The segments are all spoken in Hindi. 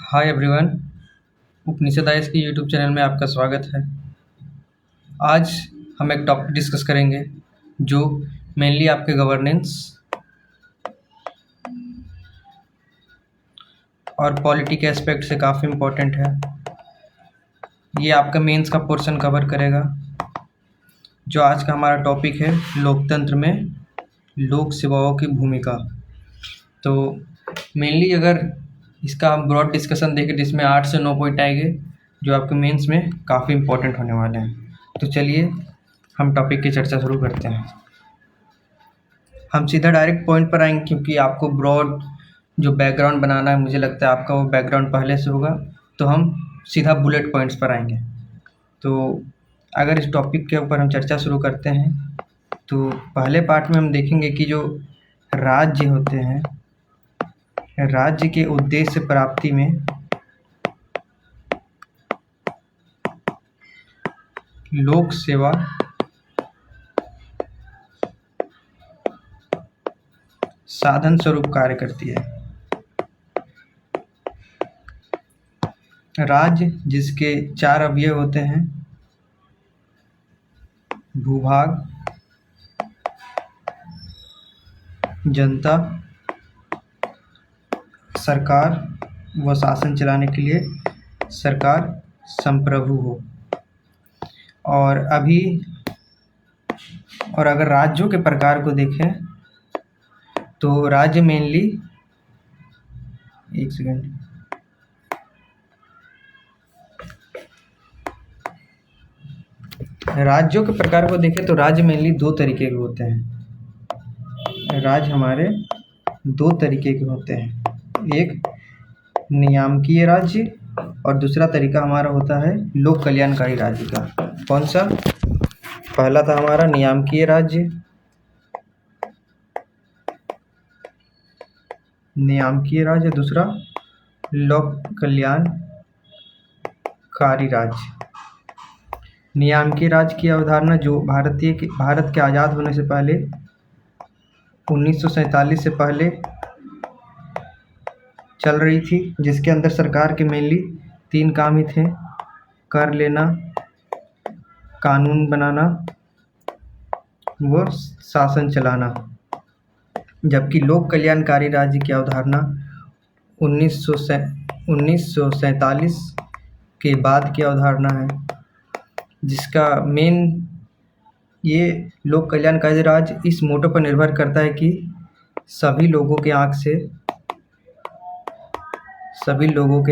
हाय एवरीवन। उपनिषद आइस की यूट्यूब चैनल में आपका स्वागत है। आज हम एक टॉपिक डिस्कस करेंगे जो मेनली आपके गवर्नेंस और पॉलिटी के एस्पेक्ट से काफ़ी इम्पोर्टेंट है। ये आपका मेंस का पोर्शन कवर करेगा। जो आज का हमारा टॉपिक है लोकतंत्र में लोक सेवाओं की भूमिका। तो मेनली अगर इसका हम ब्रॉड डिस्कशन देखें तो इसमें 8 से 9 पॉइंट आएंगे जो आपके मेंस में काफ़ी इम्पोर्टेंट होने वाले हैं। तो चलिए हम टॉपिक की चर्चा शुरू करते हैं। हम सीधा डायरेक्ट पॉइंट पर आएंगे क्योंकि आपको ब्रॉड जो बैकग्राउंड बनाना है, मुझे लगता है आपका वो बैकग्राउंड पहले से होगा। तो हम सीधा बुलेट पॉइंट्स पर आएंगे। तो अगर इस टॉपिक के ऊपर हम चर्चा शुरू करते हैं तो पहले पार्ट में हम देखेंगे कि जो राज्य होते हैं, राज्य के उद्देश्य प्राप्ति में लोक सेवा साधन स्वरूप कार्य करती है। राज्य जिसके 4 अवयव होते हैं, भूभाग, जनता, सरकार व शासन चलाने के लिए सरकार संप्रभु हो। और अगर राज्यों के प्रकार को देखें तो राज्य मेनली एक सेकेंड राज्यों के प्रकार को देखें तो राज्य मेनली 2 तरीके के होते हैं। राज्य हमारे 2 तरीके के होते हैं, एक नियामकीय राज्य और दूसरा तरीका हमारा होता है लोक कल्याणकारी राज्य का। कौन सा? पहला था हमारा नियामकीय राज्य, दूसरा लोक कल्याणकारी राज्य। नियामकीय राज्य की अवधारणा जो भारत के आज़ाद होने से पहले 1947 से पहले चल रही थी, जिसके अंदर सरकार के मेनली 3 काम ही थे: कर लेना, कानून बनाना, वो शासन चलाना। जबकि लोक कल्याणकारी राज्य की अवधारणा 1947 के बाद की अवधारणा है, जिसका मेन ये लोक कल्याणकारी राज्य इस मोटो पर निर्भर करता है कि सभी लोगों के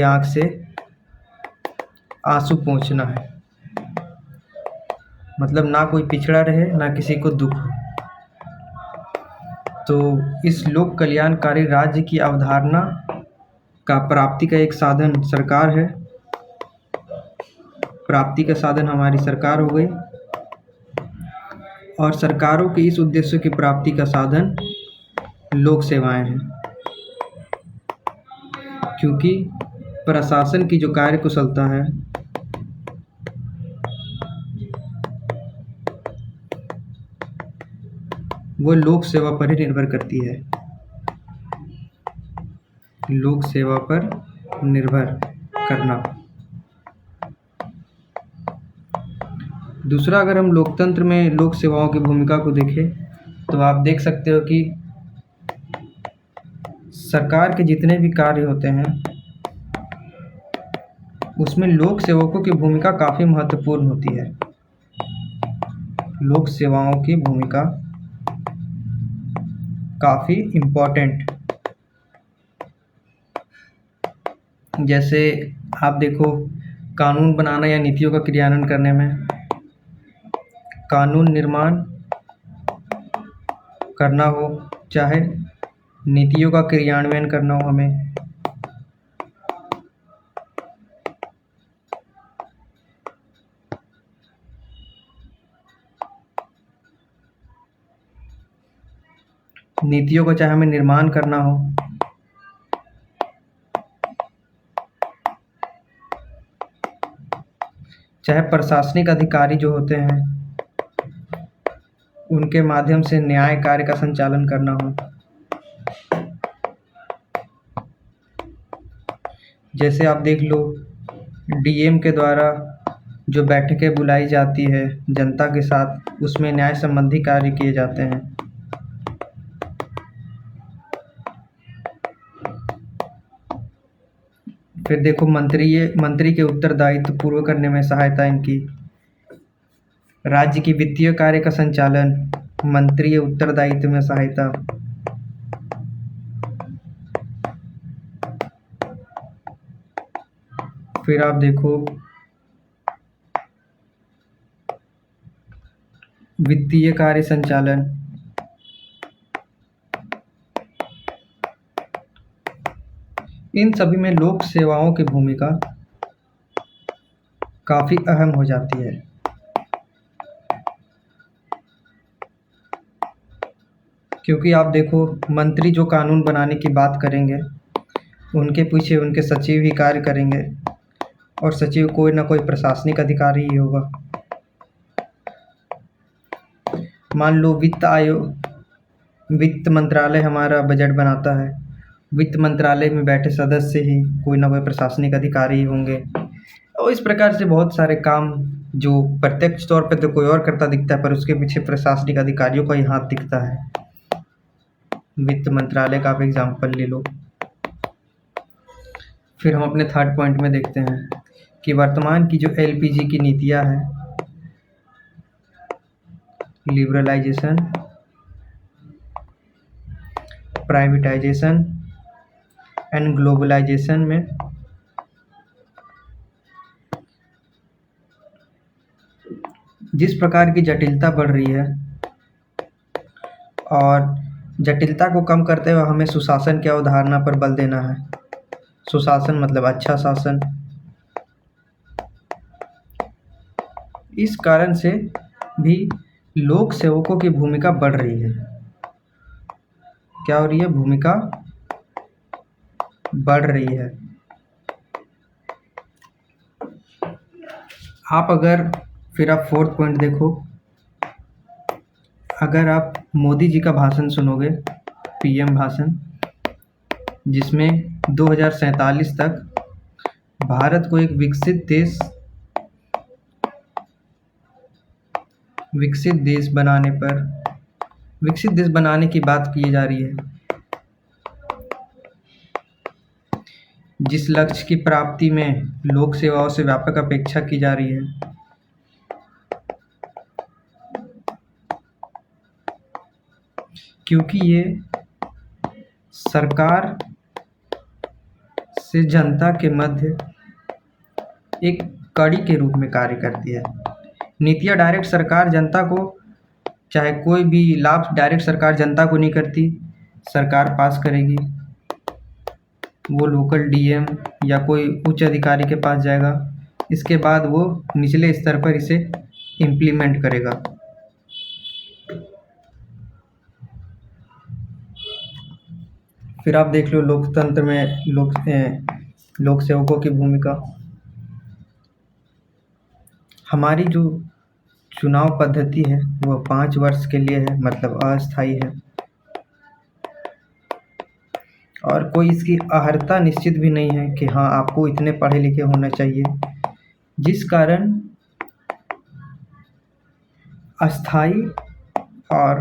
आँख से आंसू पोंछना है। मतलब ना कोई पिछड़ा रहे, ना किसी को दुख हो। तो इस लोक कल्याणकारी राज्य की अवधारणा का प्राप्ति का एक साधन सरकार है। प्राप्ति का साधन हमारी सरकार हो गई और सरकारों के इस उद्देश्य की प्राप्ति का साधन लोक सेवाएं हैं, क्योंकि प्रशासन की जो कार्य कुशलता है वो लोक सेवा पर ही निर्भर करती है। लोक सेवा पर निर्भर करना। दूसरा, अगर हम लोकतंत्र में लोक सेवाओं की भूमिका को देखें तो आप देख सकते हो कि सरकार के जितने भी कार्य होते हैं उसमें लोक सेवकों की भूमिका काफ़ी महत्वपूर्ण होती है। लोक सेवाओं की भूमिका काफ़ी इम्पोर्टेंट। जैसे आप देखो, कानून बनाना या नीतियों का क्रियान्वयन करने में, कानून निर्माण करना हो चाहे नीतियों का क्रियान्वयन करना हो, हमें नीतियों का चाहे हमें निर्माण करना हो, चाहे प्रशासनिक अधिकारी जो होते हैं उनके माध्यम से न्याय कार्य का संचालन करना हो, जैसे आप देख लो, डीएम के द्वारा जो बैठकें बुलाई जाती है जनता के साथ, उसमें न्याय संबंधी कार्य किए जाते हैं। फिर देखो, मंत्री के उत्तरदायित्व पूर्ण करने में सहायता इनकी। राज्य की वित्तीय कार्य का संचालन, मंत्रीय उत्तरदायित्व में सहायता। फिर आप देखो, वित्तीय कार्य संचालन, इन सभी में लोक सेवाओं की भूमिका काफ़ी अहम हो जाती है। क्योंकि आप देखो, मंत्री जो कानून बनाने की बात करेंगे, उनके पीछे उनके सचिव ही कार्य करेंगे, और सचिव कोई ना कोई प्रशासनिक अधिकारी ही होगा। मान लो वित्त मंत्रालय हमारा बजट बनाता है, वित्त मंत्रालय में बैठे सदस्य ही कोई ना कोई प्रशासनिक अधिकारी ही होंगे, और इस प्रकार से बहुत सारे काम जो प्रत्यक्ष तौर पर तो कोई और करता दिखता है, पर उसके पीछे प्रशासनिक अधिकारियों का ही हाथ दिखता है। वित्त मंत्रालय का आप एग्जाम्पल ले लो। फिर हम अपने थर्ड पॉइंट में देखते हैं कि वर्तमान की जो एलपीजी की नीतियां हैं, लिबरलाइजेशन, प्राइवेटाइजेशन एंड ग्लोबलाइजेशन में जिस प्रकार की जटिलता बढ़ रही है, और जटिलता को कम करते हुए हमें सुशासन की अवधारणा पर बल देना है। सुशासन मतलब अच्छा शासन। इस कारण से भी लोक सेवकों की भूमिका बढ़ रही है। क्या हो रही है? भूमिका बढ़ रही है। फिर आप फोर्थ पॉइंट देखो, अगर आप मोदी जी का भाषण सुनोगे, पीएम भाषण, जिसमें 2047 तक भारत को एक विकसित देश बनाने की बात की जा रही है, जिस लक्ष्य की प्राप्ति में लोक सेवाओं से व्यापक अपेक्षा की जा रही है। क्योंकि ये सरकार से जनता के मध्य एक कड़ी के रूप में कार्य करती है। नीतियाँ डायरेक्ट सरकार जनता को, चाहे कोई भी लाभ डायरेक्ट सरकार जनता को नहीं करती, सरकार पास करेगी, वो लोकल डीएम या कोई उच्च अधिकारी के पास जाएगा, इसके बाद वो निचले स्तर पर इसे इम्प्लीमेंट करेगा। फिर आप देख लो, लोकतंत्र में लोक सेवकों की भूमिका। हमारी जो चुनाव पद्धति है वह 5 वर्ष के लिए है, मतलब अस्थायी है, और कोई इसकी अर्हता निश्चित भी नहीं है कि हाँ आपको इतने पढ़े लिखे होना चाहिए, जिस कारण अस्थायी और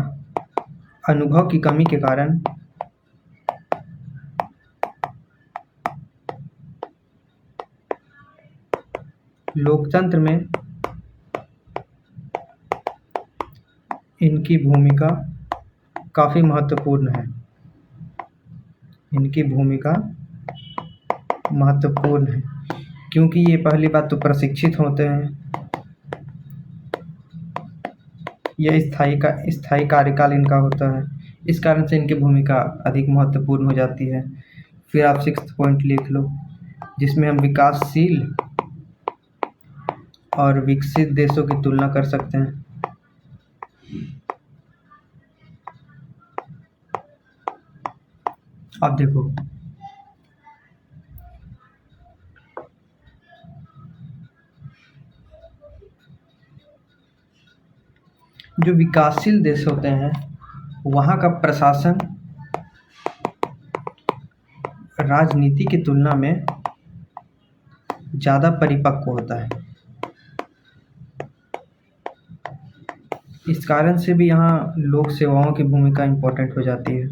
अनुभव की कमी के कारण लोकतंत्र में इनकी भूमिका काफ़ी महत्वपूर्ण है। क्योंकि ये पहली बात तो प्रशिक्षित होते हैं, यह स्थायी कार्यकाल इनका होता है, इस कारण से इनकी भूमिका अधिक महत्वपूर्ण हो जाती है। फिर आप 6th पॉइंट लिख लो, जिसमें हम विकासशील और विकसित देशों की तुलना कर सकते हैं। अब देखो, जो विकासशील देश होते हैं वहाँ का प्रशासन राजनीति की तुलना में ज़्यादा परिपक्व होता है। इस कारण से भी यहाँ लोक सेवाओं की भूमिका इम्पोर्टेंट हो जाती है।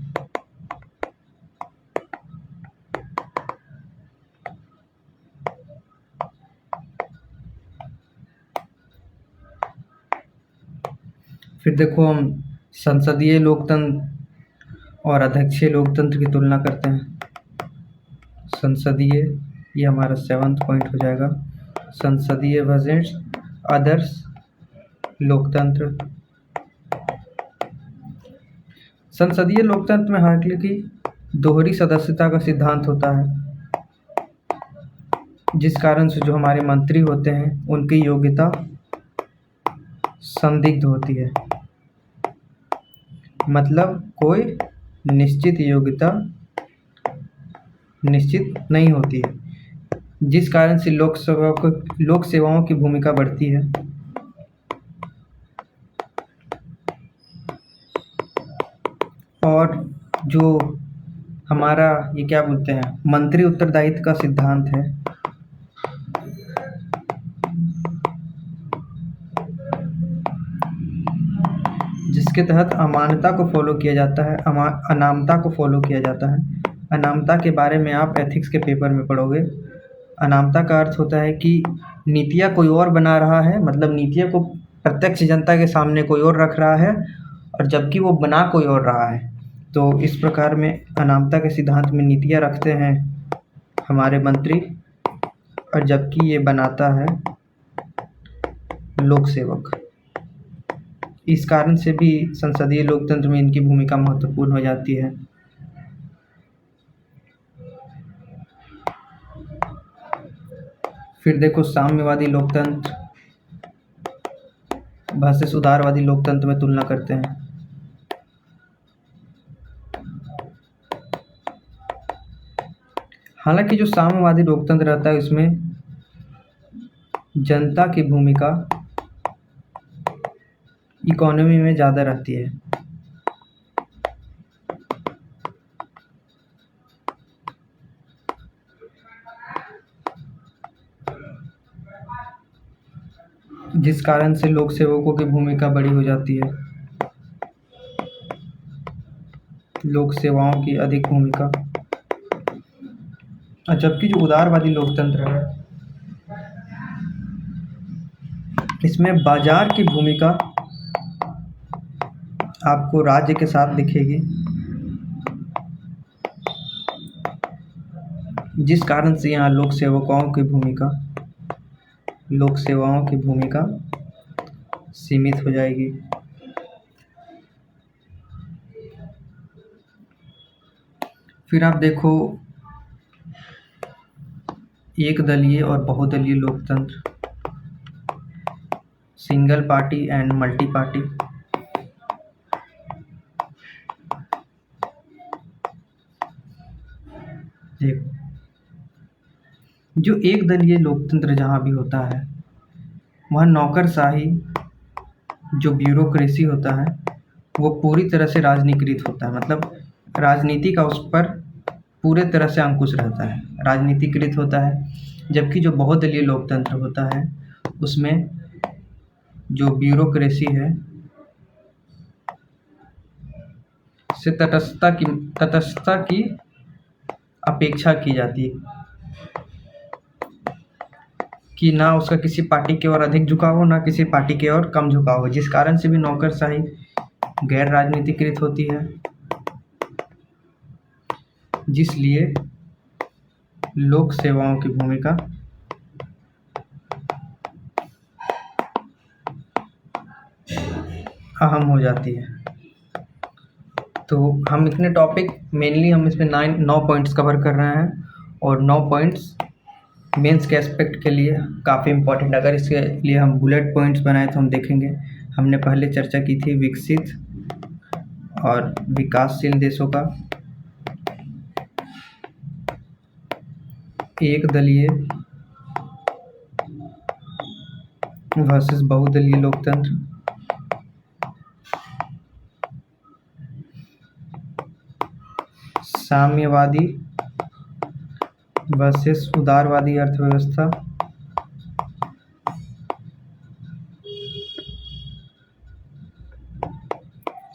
फिर देखो हम संसदीय लोकतंत्र और अध्यक्षीय लोकतंत्र की तुलना करते हैं। संसदीय, ये हमारा 7वां पॉइंट हो जाएगा। संसदीय वर्सेस आदर्श लोकतंत्र। संसदीय लोकतंत्र में हालांकि दोहरी सदस्यता का सिद्धांत होता है, जिस कारण से जो हमारे मंत्री होते हैं उनकी योग्यता संदिग्ध होती है, मतलब कोई निश्चित योग्यता निश्चित नहीं होती है, जिस कारण से लोक सेवाओं की भूमिका बढ़ती है। और जो हमारा ये क्या बोलते हैं, मंत्री उत्तरदायित्व का सिद्धांत है, जिसके तहत अमानता को फॉलो किया जाता है, अनामता को फॉलो किया जाता है। अनामता के बारे में आप एथिक्स के पेपर में पढ़ोगे। अनामता का अर्थ होता है कि नीतियाँ कोई और बना रहा है, मतलब नीतियों को प्रत्यक्ष जनता के सामने कोई और रख रहा है और जबकि वो बना कोई और रहा है। तो इस प्रकार में अनामता के सिद्धांत में नीतियाँ रखते हैं हमारे मंत्री, और जबकि ये बनाता है लोक सेवक। इस कारण से भी संसदीय लोकतंत्र में इनकी भूमिका महत्वपूर्ण हो जाती है। फिर देखो साम्यवादी लोकतंत्र वर्सेस उदारवादी लोकतंत्र में तुलना करते हैं। हालांकि जो साम्यवादी लोकतंत्र रहता है उसमें जनता की भूमिका इकोनॉमी में ज़्यादा रहती है। जिस कारण से लोक सेवकों की भूमिका बड़ी हो जाती है, लोक सेवाओं की अधिक भूमिका। और जबकि जो उदारवादी लोकतंत्र है इसमें बाजार की भूमिका आपको राज्य के साथ दिखेगी, जिस कारण से यहाँ लोक सेवाओं की भूमिका सीमित हो जाएगी। फिर आप देखो एक दलीय और बहुदलीय लोकतंत्र, single party and multi party. देखो जो एक दलीय लोकतंत्र जहाँ भी होता है वहाँ नौकरशाही जो ब्यूरोक्रेसी होता है वो पूरी तरह से राजनीतिकृत होता है, मतलब राजनीति का उस पर पूरे तरह से अंकुश रहता है, राजनीतिकृत होता है। जबकि जो बहुदलीय लोकतंत्र होता है उसमें जो ब्यूरोक्रेसी है से तटस्थता की अपेक्षा की जाती है कि ना उसका किसी पार्टी की ओर अधिक झुकाव हो, ना किसी पार्टी की ओर कम झुकाव हो, जिस कारण से भी नौकरशाही गैर राजनीतिकृत होती है, जिसलिए लोक सेवाओं की भूमिका अहम हो जाती है। तो हम इतने टॉपिक मेनली हम इसमें 9 पॉइंट्स कवर कर रहे हैं, और 9 पॉइंट्स मेंस के एस्पेक्ट के लिए काफ़ी इम्पोर्टेंट। अगर इसके लिए हम बुलेट पॉइंट्स बनाए तो हम देखेंगे, हमने पहले चर्चा की थी विकसित और विकासशील देशों का, एक दलीय वर्सेस बहुदलीय लोकतंत्र, साम्यवादी वर्सेस उदारवादी अर्थव्यवस्था,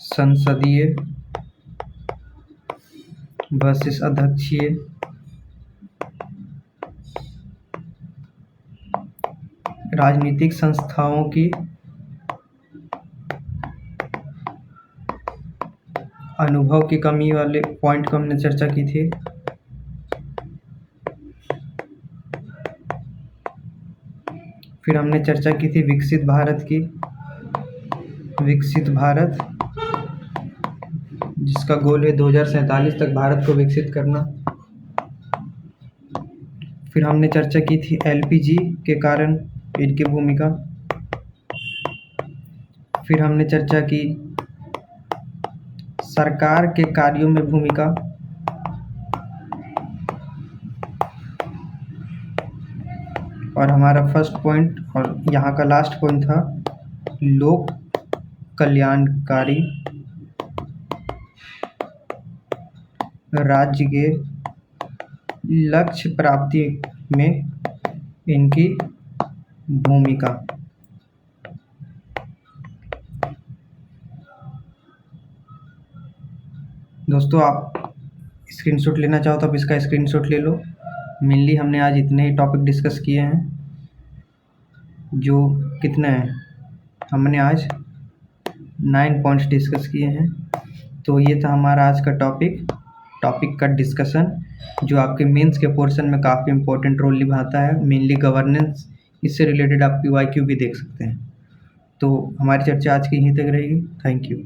संसदीय वर्सेस अध्यक्षीय, राजनीतिक संस्थाओं की अनुभव की कमी वाले पॉइंट को हमने चर्चा की थी। फिर हमने चर्चा की थी विकसित भारत की, विकसित भारत जिसका गोल है 2047 तक भारत को विकसित करना। फिर हमने चर्चा की थी एलपीजी के कारण इनकी भूमिका। फिर हमने चर्चा की सरकार के कार्यों में भूमिका। और हमारा फर्स्ट पॉइंट और यहाँ का लास्ट पॉइंट था लोक कल्याणकारी राज्य के लक्ष्य प्राप्ति में इनकी भूमिका। दोस्तों, आप स्क्रीनशॉट लेना चाहो तो आप इसका स्क्रीनशॉट ले लो। मेनली हमने आज इतने ही टॉपिक डिस्कस किए हैं। जो कितने हैं, हमने आज 9 पॉइंट्स डिस्कस किए हैं। तो ये था हमारा आज का टॉपिक का डिस्कशन, जो आपके मेंस के पोर्शन में काफ़ी इंपॉर्टेंट रोल निभाता है। मेनली गवर्नेंस, इससे रिलेटेड आप PYQ भी देख सकते हैं। तो हमारी चर्चा आज की यहीं तक रहेगी। Thank you.